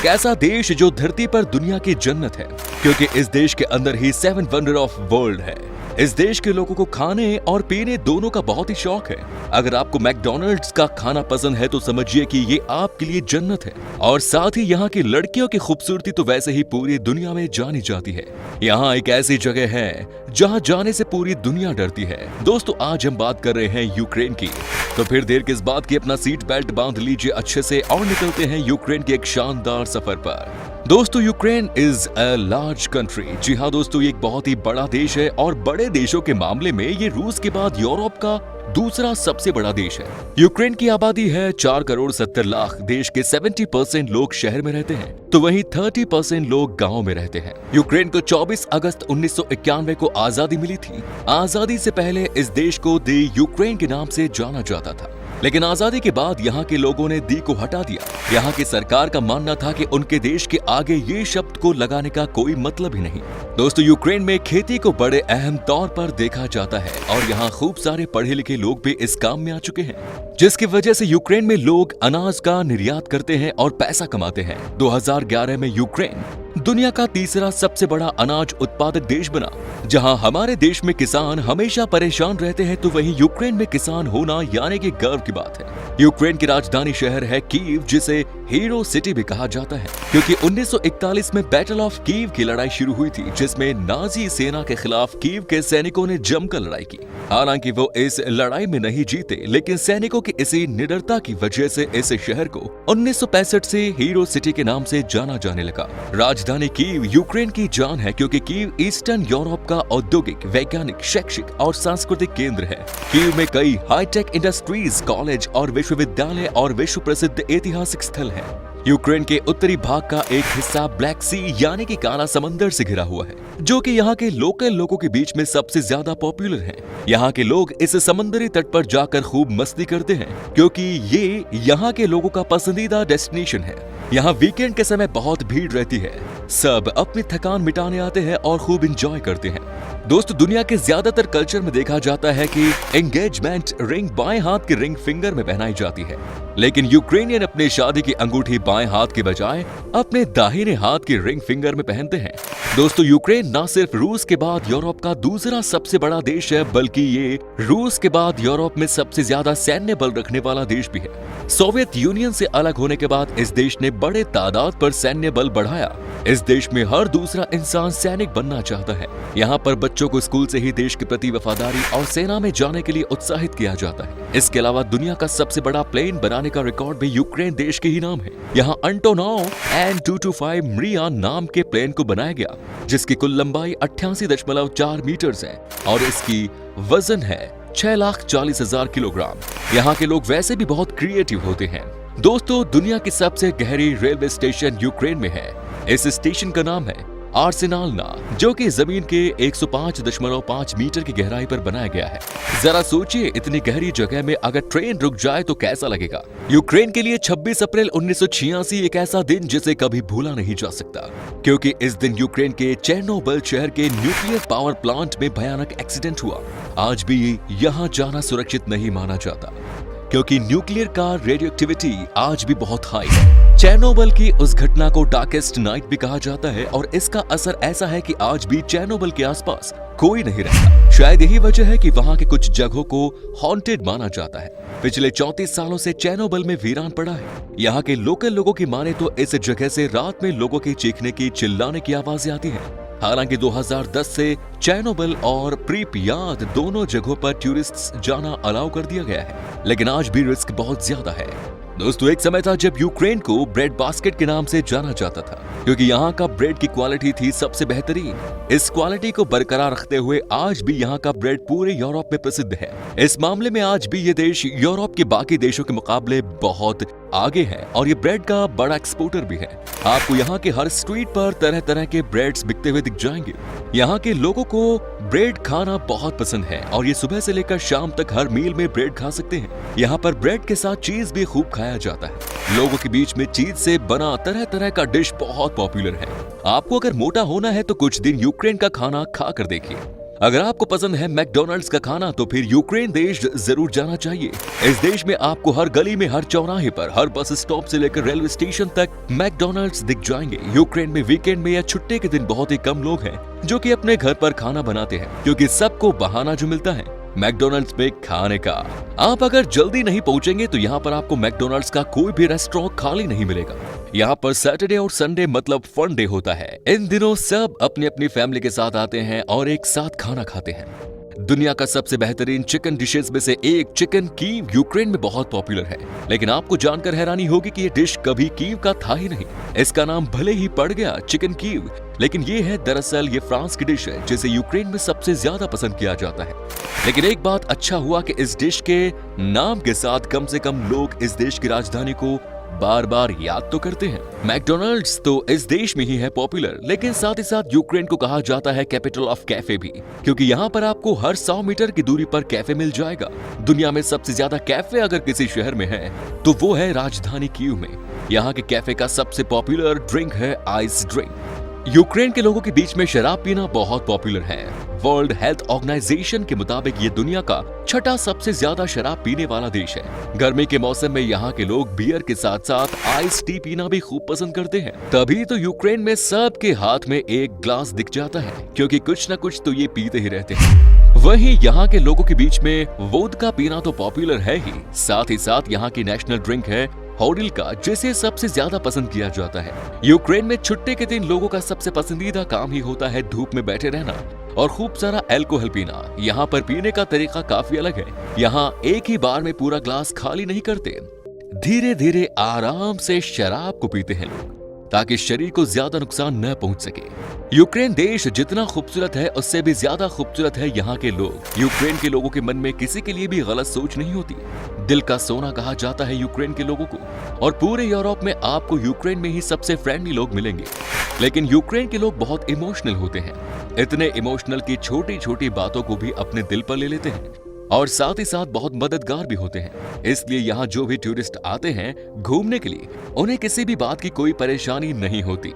एक ऐसा देश जो धरती पर दुनिया की जन्नत है, क्योंकि इस देश के अंदर ही 7 वंडर ऑफ वर्ल्ड है। इस देश के लोगों को खाने और पीने दोनों का बहुत ही शौक है। अगर आपको मैकडॉनल्ड्स का खाना पसंद है तो समझिए कि ये आपके लिए जन्नत है। और साथ ही यहाँ की लड़कियों की खूबसूरती तो वैसे ही पूरी दुनिया में जानी जाती है। यहाँ एक ऐसी जगह है जहाँ जाने से पूरी दुनिया डरती है। दोस्तों, आज हम बात कर रहे हैं यूक्रेन की। तो फिर देर किस बात की, अपना सीट बेल्ट बांध लीजिए अच्छे से और निकलते हैं यूक्रेन के एक शानदार सफर पर। दोस्तों, Ukraine is a large country. जी हाँ दोस्तों, ये एक बहुत ही बड़ा देश है और बड़े देशों के मामले में ये रूस के बाद यूरोप का दूसरा सबसे बड़ा देश है। यूक्रेन की आबादी है 4 करोड़ 70 लाख। देश के 70% लोग शहर में रहते हैं, तो वहीं 30% लोग गाँव में रहते हैं। यूक्रेन को 24 अगस्त 1991 को आजादी मिली थी। आजादी से पहले इस देश को दी यूक्रेन के नाम से जाना जाता था, लेकिन आजादी के बाद यहाँ के लोगों ने दी को हटा दिया। यहाँ की सरकार का मानना था कि उनके देश के आगे ये शब्द को लगाने का कोई मतलब ही नहीं। दोस्तों, यूक्रेन में खेती को बड़े अहम तौर पर देखा जाता है और यहाँ खूब सारे पढ़े लिखे लोग भी इस काम में आ चुके हैं, जिसकी वजह से यूक्रेन में लोग अनाज का निर्यात करते हैं और पैसा कमाते हैं। 2011 में यूक्रेन दुनिया का तीसरा सबसे बड़ा अनाज उत्पादक देश बना। जहां हमारे देश में किसान हमेशा परेशान रहते हैं, तो वहीं यूक्रेन में किसान होना यानी कि गर्व की बात है। यूक्रेन की राजधानी शहर है कीव, जिसे हीरो सिटी भी कहा जाता है, क्योंकि 1941 में बैटल ऑफ कीव की लड़ाई शुरू हुई थी, जिसमें नाजी सेना के खिलाफ कीव के सैनिकों ने जमकर लड़ाई की। हालांकि वो इस लड़ाई में नहीं जीते, लेकिन सैनिकों की इसी निडरता की वजह से इस शहर को 1965 से हीरो सिटी के नाम से जाना जाने लगा। राजधानी कीव यूक्रेन की जान है, क्योंकि कीव ईस्टर्न यूरोप का औद्योगिक, वैज्ञानिक, शैक्षिक और सांस्कृतिक केंद्र है। कीव में कई हाईटेक इंडस्ट्रीज, कॉलेज और विश्वविद्यालय और विश्व प्रसिद्ध ऐतिहासिक स्थल है। यूक्रेन के उत्तरी भाग का एक हिस्सा ब्लैक सी यानी कि काला समंदर से घिरा हुआ है, जो कि यहाँ के लोकल लोगों के बीच में सबसे ज्यादा पॉपुलर है। यहाँ के लोग इस समुद्री तट पर जाकर खूब मस्ती करते हैं, क्योंकि ये यहाँ के लोगों का पसंदीदा डेस्टिनेशन है। यहाँ वीकेंड के समय बहुत भीड़ रहती है। सब अपनी थकान मिटाने आते हैं और खूब एंजॉय करते हैं। दोस्तों, दुनिया के ज्यादातर कल्चर में देखा जाता है कि एंगेजमेंट रिंग बाएं हाथ के रिंग फिंगर में पहनाई जाती है, लेकिन यूक्रेनियन अपनी शादी की अंगूठी बाएं हाथ के बजाय अपने दाहिने हाथ की रिंग फिंगर में पहनते हैं। दोस्तों, यूक्रेन न सिर्फ रूस के बाद यूरोप का दूसरा सबसे बड़ा देश है, बल्कि ये रूस के बाद यूरोप में सबसे ज्यादा सैन्य बल रखने वाला देश भी है। सोवियत यूनियन से अलग होने के बाद इस देश ने बड़े तादाद पर सैन्य बल बढ़ाया। इस देश में हर दूसरा इंसान सैनिक बनना चाहता है। यहाँ पर बच्चों को स्कूल से ही देश के प्रति वफादारी और सेना में जाने के लिए उत्साहित किया जाता है। इसके अलावा दुनिया का सबसे बड़ा प्लेन बनाने का रिकॉर्ड भी यूक्रेन देश के ही नाम है। यहाँ अंटोनोव An-225 मरिया नाम के प्लेन को बनाया गया, जिसकी कुल लंबाई 88.4 मीटर है और इसकी वजन है 6,40,000 किलोग्राम। यहाँ के लोग वैसे भी बहुत क्रिएटिव होते हैं। दोस्तों, दुनिया की सबसे गहरी रेलवे स्टेशन यूक्रेन में है। इस स्टेशन का नाम है आर्सेनालना, जो कि जमीन के 105.5 मीटर की गहराई पर बनाया गया है। जरा सोचिए, इतनी गहरी जगह में अगर ट्रेन रुक जाए तो कैसा लगेगा। यूक्रेन के लिए 26 अप्रैल 1986 एक ऐसा दिन जिसे कभी भूला नहीं जा सकता, क्योंकि इस दिन यूक्रेन के चेर्नोबिल शहर के न्यूक्लियर पावर प्लांट में भयानक एक्सीडेंट हुआ। आज भी यहाँ जाना सुरक्षित नहीं माना जाता, क्योंकि न्यूक्लियर का रेडियोएक्टिविटी आज भी बहुत हाई है। चेर्नोबिल की उस घटना को डार्केस्ट नाइट भी कहा जाता है और इसका असर ऐसा है कि आज भी चेर्नोबिल के आसपास कोई नहीं रहता। शायद यही वजह है कि वहाँ के कुछ जगहों को हॉन्टेड माना जाता है। पिछले 34 सालों से चेर्नोबिल में वीरान पड़ा है। यहाँ के लोकल लोगों की माने तो इस जगह से रात में लोगों के चीखने की, चिल्लाने की आवाजें आती हैं। हालांकि 2010 से चेर्नोबिल और प्रीपयात दोनों जगहों पर टूरिस्ट्स जाना अलाउ कर दिया गया है, लेकिन आज भी रिस्क बहुत ज्यादा है। दोस्तों, एक समय था जब यूक्रेन को ब्रेड बास्केट के नाम से जाना जाता था, क्योंकि यहाँ का ब्रेड की क्वालिटी थी सबसे बेहतरीन। इस क्वालिटी को बरकरार रखते हुए आज भी यहाँ का ब्रेड पूरे यूरोप में प्रसिद्ध है। इस मामले में आज भी ये देश यूरोप के बाकी देशों के मुकाबले बहुत आगे है और ये ब्रेड का बड़ा एक्सपोर्टर भी है। आपको यहाँ के हर स्ट्रीट पर तरह तरह के ब्रेड्स बिकते हुए दिख जाएंगे। यहाँ के लोगों को ब्रेड खाना बहुत पसंद है और ये सुबह से लेकर शाम तक हर मील में ब्रेड खा सकते हैं। यहाँ पर ब्रेड के साथ चीज भी खूब खाया जाता है। लोगों के बीच में चीज से बना तरह तरह का डिश बहुत पॉपुलर है। आपको अगर मोटा होना है तो कुछ दिन यूक्रेन का खाना खा कर देखिए। अगर आपको पसंद है मैकडॉनल्ड्स का खाना तो फिर यूक्रेन देश जरूर जाना चाहिए। इस देश में आपको हर गली में, हर चौराहे पर, हर बस स्टॉप से लेकर रेलवे स्टेशन तक मैकडॉनल्ड्स दिख जाएंगे। यूक्रेन में वीकेंड में या छुट्टी के दिन बहुत ही कम लोग हैं जो कि अपने घर पर खाना बनाते हैं, क्योंकि सबको बहाना जो मिलता है मैकडॉनल्ड्स पे खाने का। आप अगर जल्दी नहीं पहुंचेंगे तो यहाँ पर आपको मैकडॉनल्ड्स का कोई भी रेस्टोरेंट खाली नहीं मिलेगा। यहाँ पर सैटरडे और संडे मतलब फन डे होता है। इन दिनों सब अपनी अपनी फैमिली के साथ आते हैं और एक साथ खाना खाते हैं। दुनिया का सबसे बेहतरीन चिकन डिशेस में से एक चिकन कीव यूक्रेन में बहुत पॉपुलर है, लेकिन आपको जानकर हैरानी होगी कि ये डिश कभी कीव का था ही नहीं। इसका नाम भले ही पड़ गया चिकन कीव, लेकिन ये है दरअसल ये फ्रांस की डिश है जिसे यूक्रेन में सबसे ज्यादा पसंद किया जाता है। लेकिन एक बात अच्छा हुआ कि इस डिश के नाम के साथ कम से कम लोग इस देश की राजधानी को बार बार याद तो करते हैं। मैकडॉनल्ड्स तो इस देश में ही है पॉपुलर, लेकिन साथ ही साथ यूक्रेन को कहा जाता है कैपिटल ऑफ कैफे भी, क्योंकि यहाँ पर आपको हर 100 मीटर की दूरी पर कैफे मिल जाएगा। दुनिया में सबसे ज्यादा कैफे अगर किसी शहर में है तो वो है राजधानी कीव में। यहाँ के कैफे का सबसे पॉपुलर ड्रिंक है आइस ड्रिंक। यूक्रेन के लोगों के बीच में शराब पीना बहुत पॉपुलर है। वर्ल्ड हेल्थ ऑर्गेनाइजेशन के मुताबिक ये दुनिया का छठा सबसे ज्यादा शराब पीने वाला देश है। गर्मी के मौसम में यहाँ के लोग बियर के साथ साथ आइस टी पीना भी खूब पसंद करते हैं। तभी तो यूक्रेन में सबके हाथ में एक ग्लास दिख जाता है, क्योंकि कुछ न कुछ तो ये पीते ही रहते हैं। वहीं यहाँ के लोगों के बीच में वोदका पीना तो पॉपुलर है ही, साथ ही साथ यहाँ की नेशनल ड्रिंक है होडिल्का, जिसे सबसे ज्यादा पसंद किया जाता है। यूक्रेन में छुट्टी के दिन लोगों का सबसे पसंदीदा काम ही होता है धूप में बैठे रहना और खूब सारा अल्कोहल पीना। यहाँ पर पीने का तरीका काफी अलग है। यहाँ एक ही बार में पूरा ग्लास खाली नहीं करते, धीरे धीरे आराम से शराब को पीते हैं लोग, ताकि शरीर को ज्यादा नुकसान न पहुंच सके। यूक्रेन देश जितना खूबसूरत है उससे भी ज्यादा खूबसूरत है यहाँ के लोग। यूक्रेन के लोगों के मन में किसी के लिए भी गलत सोच नहीं होती। दिल का सोना कहा जाता है यूक्रेन के लोगों को, और पूरे यूरोप में आपको यूक्रेन में ही सबसे फ्रेंडली लोग मिलेंगे। लेकिन यूक्रेन के लोग बहुत इमोशनल होते हैं, इतने इमोशनल की छोटी छोटी बातों को भी अपने दिल पर ले लेते हैं, और साथ ही साथ बहुत मददगार भी होते हैं। इसलिए यहाँ जो भी टूरिस्ट आते हैं घूमने के लिए, उन्हें किसी भी बात की कोई परेशानी नहीं होती।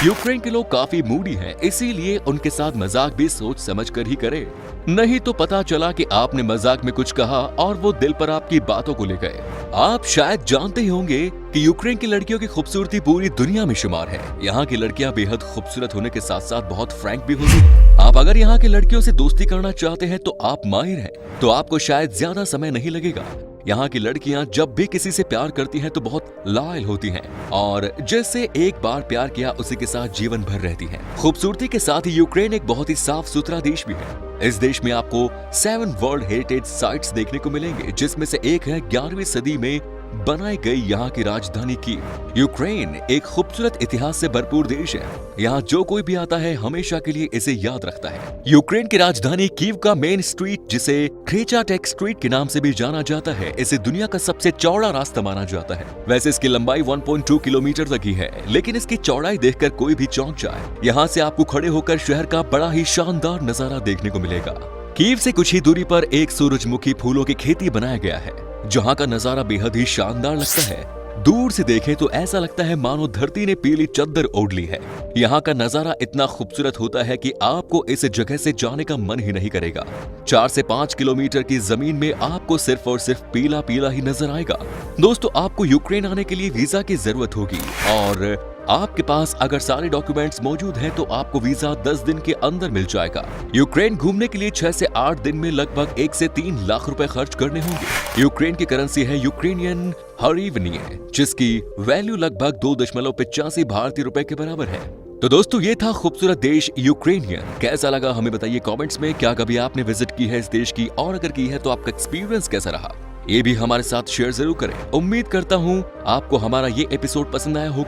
यूक्रेन के लोग काफी मूडी हैं, इसीलिए उनके साथ मजाक भी सोच समझ कर ही करे, नहीं तो पता चला कि आपने मजाक में कुछ कहा और वो दिल पर आपकी बातों को ले गए। आप शायद जानते ही होंगे कि यूक्रेन की लड़कियों की खूबसूरती पूरी दुनिया में शुमार है। यहाँ की लड़कियाँ बेहद खूबसूरत होने के साथ साथ बहुत फ्रैंक भी होती हैं। आप अगर यहाँ की लड़कियों से दोस्ती करना चाहते हैं तो आप माहिर हैं, तो आपको शायद ज्यादा समय नहीं लगेगा। यहाँ की लड़कियां जब भी किसी से प्यार करती हैं तो बहुत लॉयल होती हैं, और जैसे एक बार प्यार किया उसी के साथ जीवन भर रहती हैं। खूबसूरती के साथ ही यूक्रेन एक बहुत ही साफ सुथरा देश भी है। इस देश में आपको 7 वर्ल्ड हेरिटेज साइट्स देखने को मिलेंगे, जिसमें से एक है 11वीं सदी में बनाई गई यहाँ की राजधानी कीव। यूक्रेन एक खूबसूरत इतिहास से भरपूर देश है। यहाँ जो कोई भी आता है हमेशा के लिए इसे याद रखता है। यूक्रेन की राजधानी कीव का मेन स्ट्रीट, जिसे क्रेचाटेक स्ट्रीट के नाम से भी जाना जाता है, इसे दुनिया का सबसे चौड़ा रास्ता माना जाता है। वैसे इसकी लंबाई 1.2 किलोमीटर तक ही है, लेकिन इसकी चौड़ाई देखकर कोई भी चौंक जाए। यहाँ से आपको खड़े होकर शहर का बड़ा ही शानदार नजारा देखने को मिलेगा। कीव से कुछ ही दूरी पर एक सूरजमुखी फूलों की खेती बनाया गया है, जहाँ का नजारा बेहद ही शानदार लगता है। दूर से देखें तो ऐसा लगता है मानो धरती ने पीली चद्दर ओढ़ ली है। यहाँ का नजारा इतना खूबसूरत होता है कि आपको इस जगह से जाने का मन ही नहीं करेगा। 4 से 5 किलोमीटर की जमीन में आपको सिर्फ और सिर्फ पीला पीला ही नजर आएगा। दोस्तों, आपको यूक्रेन आने के लिए वीजा की जरूरत होगी, और आपके पास अगर सारे डॉक्यूमेंट्स मौजूद हैं तो आपको वीजा 10 दिन के अंदर मिल जाएगा। यूक्रेन घूमने के लिए 6 से 8 दिन में लगभग 1 से 3 लाख रुपए खर्च करने होंगे। यूक्रेन की करेंसी है यूक्रेनियन हरीवनी, जिसकी वैल्यू लगभग 2.85 भारतीय रुपए के बराबर है। तो दोस्तों, ये था खूबसूरत देश यूक्रेनियन। कैसा लगा हमें बताइए कमेंट्स में। क्या कभी आपने विजिट की है इस देश की, और अगर की है तो आपका एक्सपीरियंस कैसा रहा, ये भी हमारे साथ शेयर जरूर करें। उम्मीद करता हूँ आपको हमारा ये एपिसोड पसंद आया होगा।